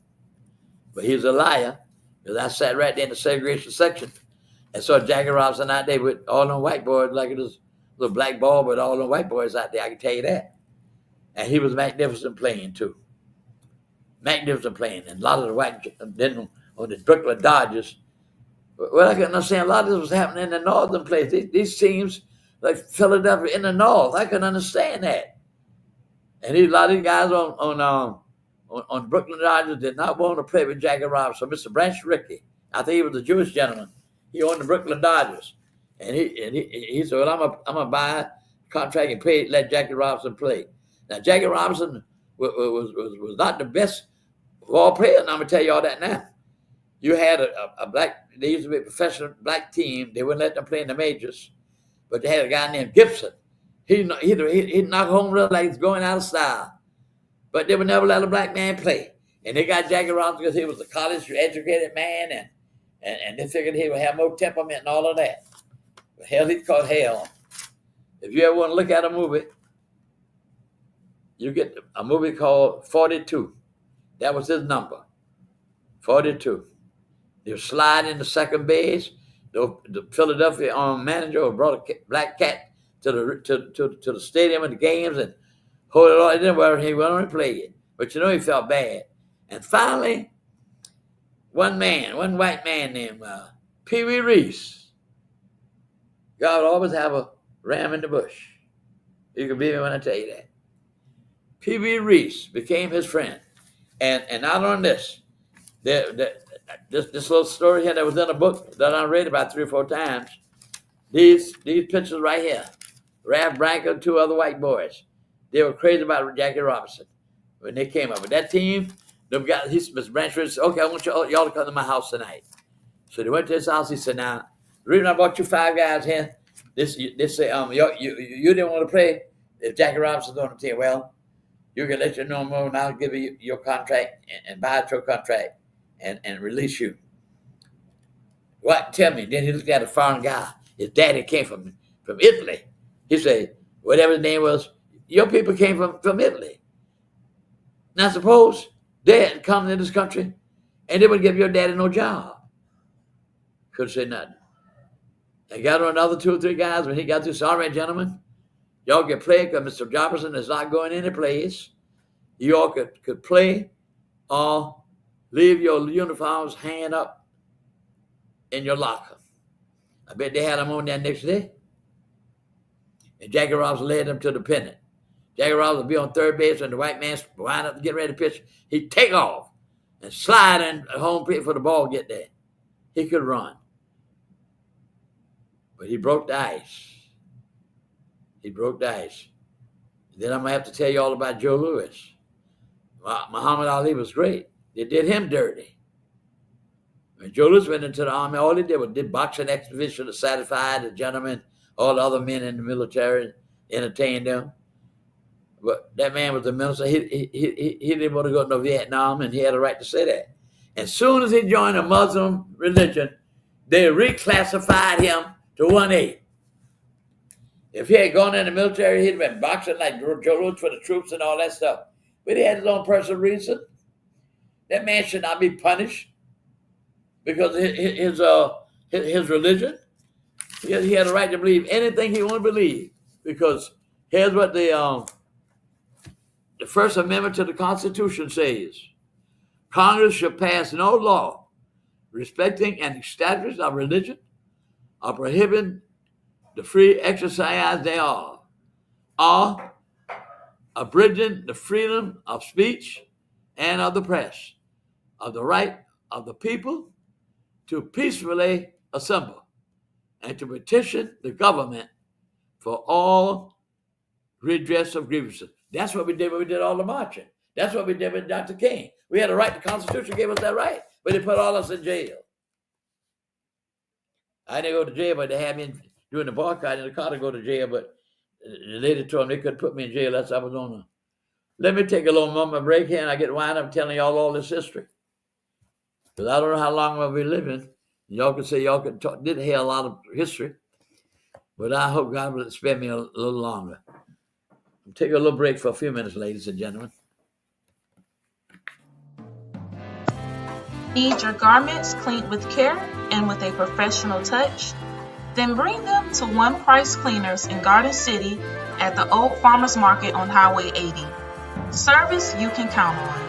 But he was a liar, because I sat right there in the segregation section and saw Jackie Robinson out there with all them white boys, like it was a little black ball, but all them white boys out there, I can tell you that. And he was magnificent playing, too. Magnificent playing. And a lot of the white, then on the Brooklyn Dodgers, well, I can understand a lot of this was happening in the northern place. These teams, like Philadelphia in the north, I can understand that. And a lot of these guys on Brooklyn Dodgers did not want to play with Jackie Robinson. Mr. Branch Rickey, I think he was a Jewish gentleman. He owned the Brooklyn Dodgers. And he said, well, I'm going to buy a contract and let Jackie Robinson play. Now, Jackie Robinson was not the best ball player, and I'm going to tell you all that now. You had a black, they used to be a professional black team. They wouldn't let them play in the majors. But they had a guy named Gibson. He'd knock home runs like he's going out of style. But they would never let a black man play. And they got Jackie Robinson because he was a college-educated man, and they figured he would have more temperament and all of that. But hell, he caught hell. If you ever want to look at a movie, you get a movie called 42. That was his number, 42. They were sliding the second base. The Philadelphia manager brought a black cat to the stadium and the games and hold it all. It didn't worry. He went on and played it. But you know he felt bad. And finally, one white man named Pee Wee Reese. God will always have a ram in the bush. You can believe me when I tell you that. Pee Wee Reese became his friend. And not on this. This little story here that was in a book that I read about 3 or 4 times. These pictures right here. Ralph Branco, two other white boys. They were crazy about Jackie Robinson when they came up. But that team, them guys, Mr. Branchford said, okay, I want y'all to come to my house tonight. So they went to his house. He said, now, the reason I brought you 5 guys here, they say, you didn't want to play. If Jackie Robinson's on the team, well, you can let your know and I'll give you your contract and buy out your contract and release you. What? Tell me. Then he looked at a foreign guy. His daddy came from Italy. He said, whatever his name was, your people came from Italy. Now suppose they had come to this country and they would give your daddy no job. Couldn't say nothing. They got on another 2 or 3 guys. When he got through, all right, gentlemen, y'all can play because Mr. Jefferson is not going any place. You all could play or leave your uniforms hanging up in your locker. I bet they had them on there next day. And Jackie Robinson led them to the pennant. Jackie Robinson would be on third base and the white man wind up to get ready to pitch. He'd take off and slide in home plate for the ball to get there. He could run. But he broke the ice. He broke the ice. Then I'm going to have to tell you all about Joe Louis. Muhammad Ali was great. They did him dirty. When Joe Louis went into the army, all he did was did boxing exhibition to satisfy the gentlemen, all the other men in the military, entertain them. But that man was a minister. He didn't want to go to Vietnam, and he had a right to say that. As soon as he joined a Muslim religion, they reclassified him to 1A. If he had gone in the military, he'd have been boxing like Joe Louis for the troops and all that stuff. But he had his own personal reason. That man should not be punished because of his religion. He had a right to believe anything he wanted to believe. Because here's what the First Amendment to the Constitution says. Congress shall pass no law respecting an establishment of religion or prohibiting the free exercise thereof, or abridging the freedom of speech and of the press, of the right of the people to peacefully assemble and to petition the government for all redress of grievances. That's what we did when we did all the marching. That's what we did with Dr. King. We had a right. The Constitution gave us that right, but they put all of us in jail. I didn't go to jail, but they had me doing the boycott in the car to go to jail, but the lady told me they couldn't put me in jail. That's I was on. Let me take a little moment break here, and I get wound up telling y'all all this history. Because I don't know how long I'll be living. Y'all can say y'all did hear a lot of history, but I hope God will spare me a little longer. I'll take a little break for a few minutes, ladies and gentlemen. Need your garments cleaned with care and with a professional touch? Then bring them to One Price Cleaners in Garden City at the Old Farmers Market on Highway 80. Service you can count on.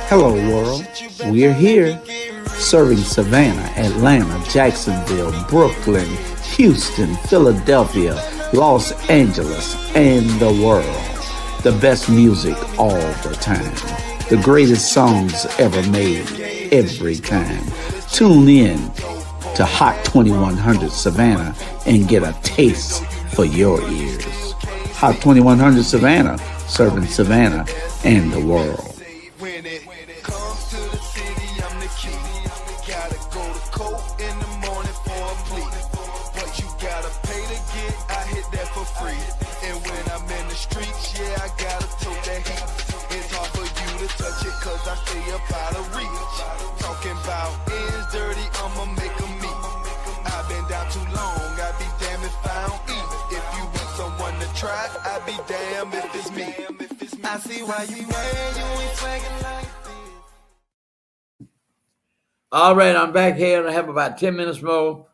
Hello, world. We're here, serving Savannah, Atlanta, Jacksonville, Brooklyn, Houston, Philadelphia, Los Angeles, and the world. The best music all the time. The greatest songs ever made, every time. Tune in to Hot 2100 Savannah and get a taste for your ears. Hot 2100 Savannah, serving Savannah and the world. I see why you ain't swagging like this. All right, I'm back here and I have about 10 minutes more.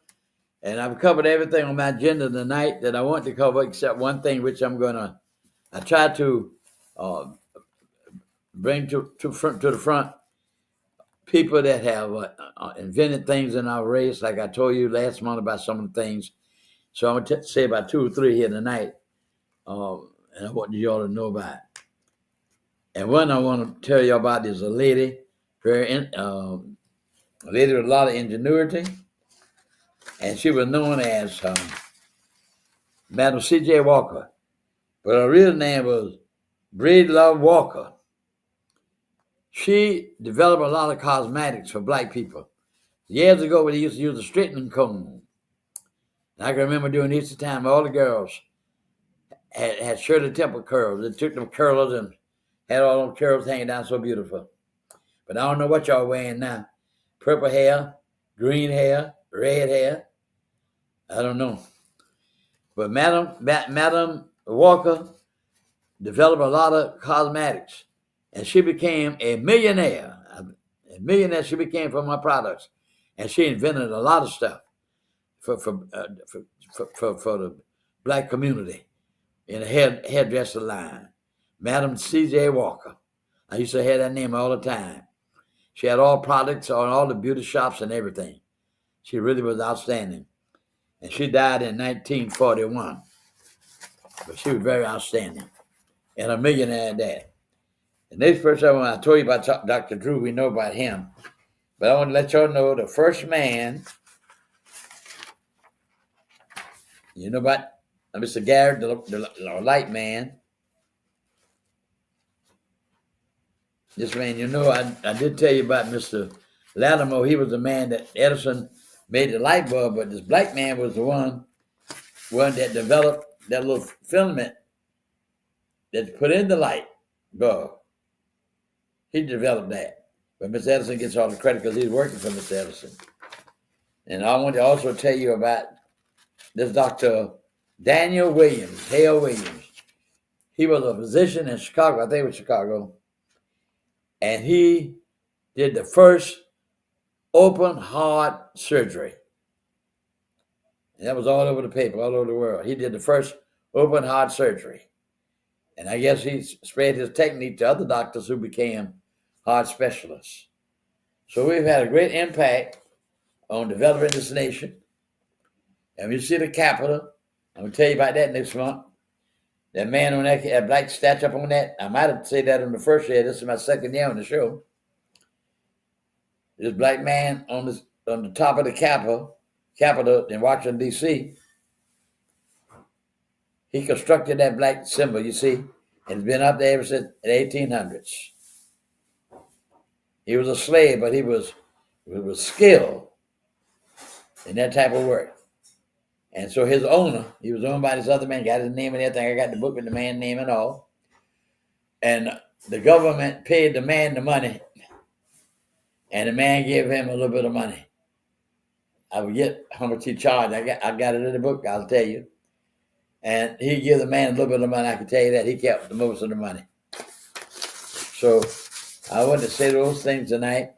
And I've covered everything on my agenda tonight that I want to cover, except one thing, which I try to bring to the front people that have invented things in our race, like I told you last month about some of the things. So I'm going to say about 2 or 3 here tonight, and I want you all to know about. And one I want to tell you about is a lady, a lady with a lot of ingenuity, and she was known as Madam C.J. Walker, but her real name was Breedlove Walker. She developed a lot of cosmetics for black people. Years ago, they used to use a straightening comb. And I can remember during Easter time, all the girls had Shirley Temple curls. They took them curlers and had all them curls hanging down so beautiful. But I don't know what y'all wearing now. Purple hair, green hair, red hair. I don't know. But Madam Walker developed a lot of cosmetics, and she became a millionaire. A millionaire she became from her products, and she invented a lot of stuff for the black community in a hairdresser line. Madam C.J. Walker. I used to hear that name all the time. She had all products on all the beauty shops and everything. She really was outstanding. And she died in 1941. But she was very outstanding. And a millionaire at that. The next person I told you about Dr. Drew, we know about him. But I want to let y'all know the first man, you know about Mr. Garrett, the light man. This man, you know, I did tell you about Mr. Latimer. He was the man that Edison made the light bulb, but this black man was the one that developed that little filament that's put in the light bulb. He developed that. But Mr. Edison gets all the credit because he's working for Mr. Edison. And I want to also tell you about this Dr. Daniel Williams, Hale Williams. He was a physician in Chicago, I think it was Chicago. And he did the first open heart surgery. And that was all over the paper, all over the world. He did the first open heart surgery. And I guess he spread his technique to other doctors who became heart specialists. So we've had a great impact on developing this nation. And you see the Capitol. I'm going to tell you about that next month. That man on that black statue up on that, I might have said that on the first year. This is my second year on the show. This black man on the top of the Capitol in Washington, D.C., he constructed that black symbol, you see, and it's been up there ever since the 1800s. He was a slave, but he was skilled in that type of work. And so his owner, he was owned by this other man, got his name and everything. I got the book with the man's name and all. And the government paid the man the money. And the man gave him a little bit of money. I forget how much he charged. I got it in the book, I'll tell you. And he gave the man a little bit of money. I can tell you that. He kept the most of the money. So I wanted to say those things tonight.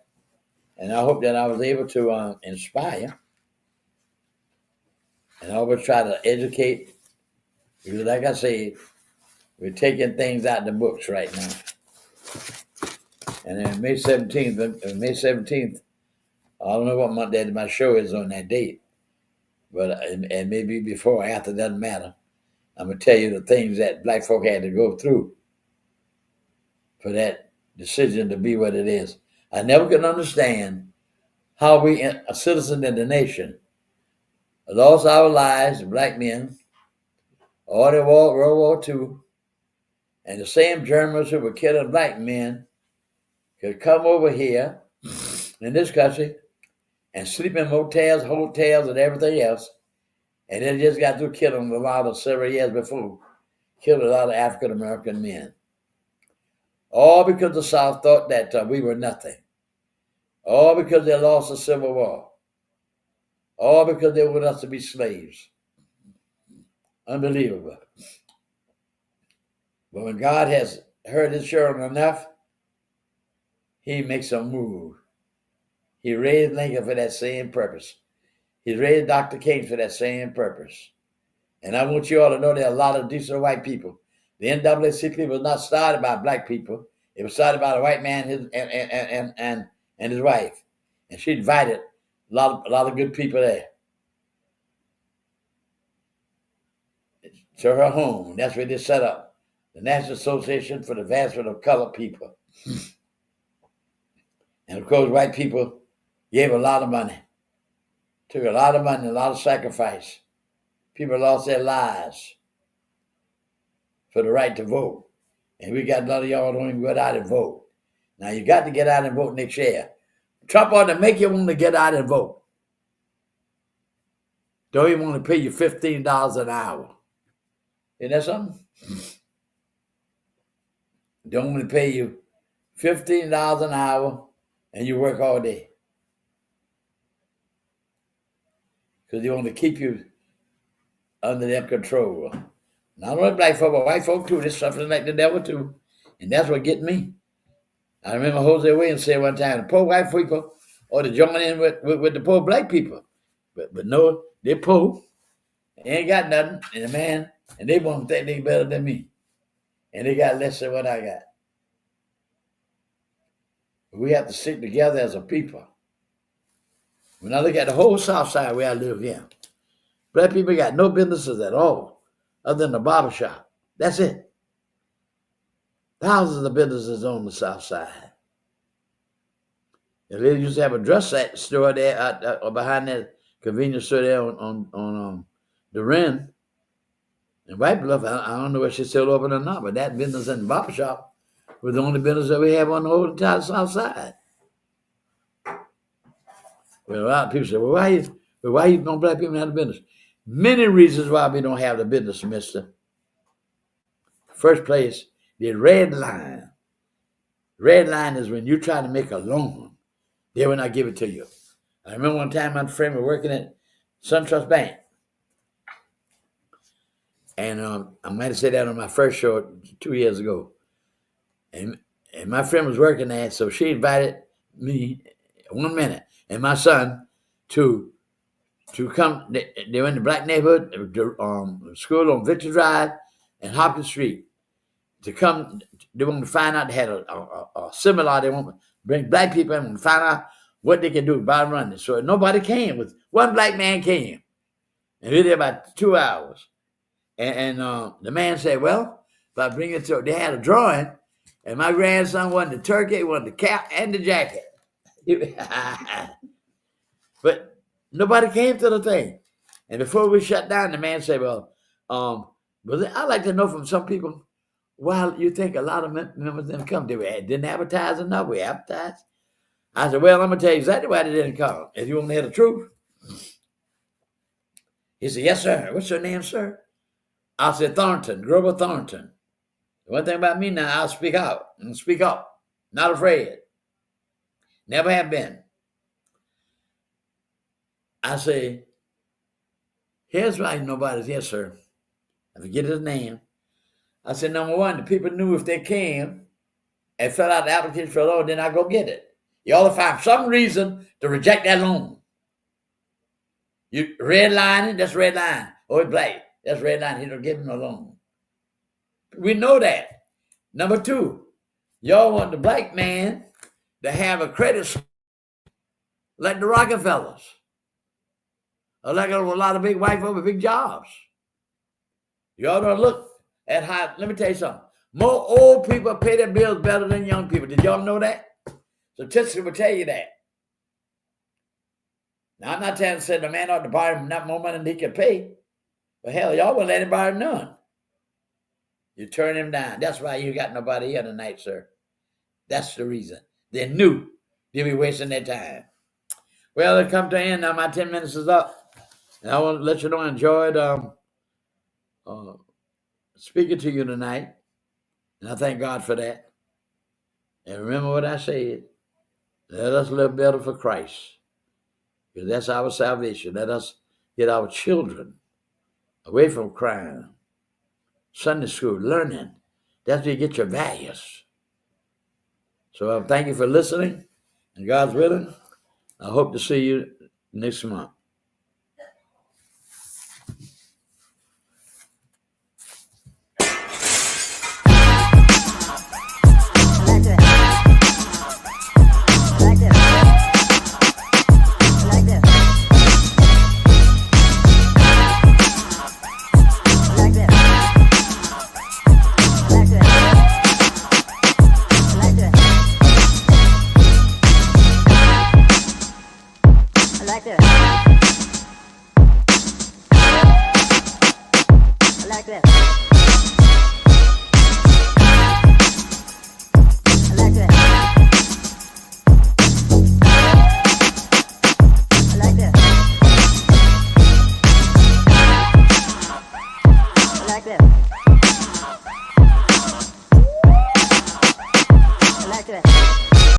And I hope that I was able to inspire. And I always try to educate, because like I say, we're taking things out of the books right now. And then May 17th, I don't know what month that my show is on that date, but and maybe before or after, doesn't matter. I'm going to tell you the things that black folk had to go through for that decision to be what it is. I never could understand how we, a citizen in the nation, lost our lives, black men, all the World War II, and the same Germans who were killing black men could come over here in this country and sleep in motels, hotels, and everything else, and then just got through killing a lot of several years before, killed a lot of African-American men. All because the South thought that we were nothing. All because they lost the Civil War. All because they wanted us to be slaves. Unbelievable. But when God has heard his children enough, he makes a move. He raised Lincoln for that same purpose. He raised Dr. King for that same purpose. And I want you all to know there are a lot of decent white people. The NAACP was not started by black people. It was started by a white man and his wife. And she invited a lot of good people there to her home. That's where they set up the National Association for the Advancement of Colored People. And of course, white people gave a lot of money. Took a lot of money, a lot of sacrifice. People lost their lives for the right to vote. And we got a lot of y'all don't even go out and vote. Now, you got to get out and vote next year. Trump ought to make you want to get out and vote. Don't even want to pay you $15 an hour. Isn't that something? Don't want to pay you $15 an hour and you work all day. Because they want to keep you under their control. Not only black folk, but white folk too. They're suffering like the devil too. And that's what get me. I remember Jose Williams said one time, the poor white people ought to join in with the poor black people. But no, they're poor. They ain't got nothing. And they want to think they're better than me. And they got less than what I got. We have to stick together as a people. When I look at the whole South Side where I live here, black people got no businesses at all other than the barber shop. That's it. Thousands of businesses on the South Side. And they used to have a dress store there behind that convenience store there on the Ren. And White Bluff, I don't know if she's still open or not, but that business in the barber shop was the only business that we have on the whole entire South Side. Well, a lot of people say, well, why you don't black people have the business? Many reasons why we don't have the business, mister. First place, the red line. Red line is when you try to make a loan, they will not give it to you. I remember one time my friend was working at SunTrust Bank. And I might have said that on my first show 2 years ago. And my friend was working there, so she invited me 1 minute and my son to come. They were in the black neighborhood, school on Victory Drive and Hopkins Street. To come, they wanted to find out, they had a seminar, they want to bring black people in and find out what they can do by running. So nobody came. One black man came. And we were there about 2 hours. And the man said, well, if I bring it to, they had a drawing, and my grandson won the turkey, won the cap, and the jacket. But nobody came to the thing. And before we shut down, the man said, well, I'd like to know from some people why you think a lot of members didn't come. Didn't advertise enough? We advertised. I said, well, I'm going to tell you exactly why they didn't come. If you want to hear the truth. He said, yes, sir. What's your name, sir? I said, Thornton, Grover Thornton. One thing about me now, I'll speak out and speak up. Not afraid. Never have been. I say, here's why nobody's here, sir. I forget his name. I said, number one, the people knew if they came and fill out the application for a loan, then I go get it. You ought to find some reason to reject that loan. You redlining, that's red line. Oh, it's black. That's red line. He don't give him a loan. We know that. Number two, y'all want the black man to have a credit score like the Rockefellers, or like a lot of big white folk with big jobs. Y'all don't look at how. Let me tell you something. More old people pay their bills better than young people. Did y'all know that? Statistics will tell you that. Now, I'm not trying to say the man ought to borrow him not more money than he can pay. But hell, y'all won't let him borrow none. You turn him down. That's why you got nobody here tonight, sir. That's the reason. They knew they'd be wasting their time. Well, it come to an end now. My 10 minutes is up. And I want to let you know I enjoyed speaking to you tonight. And I thank God for that. And remember what I said. Let us live better for Christ. Because that's our salvation. Let us get our children away from crime. Sunday school, learning. That's where you get your values. So thank you for listening. And God's willing, I hope to see you next month. this. I like this.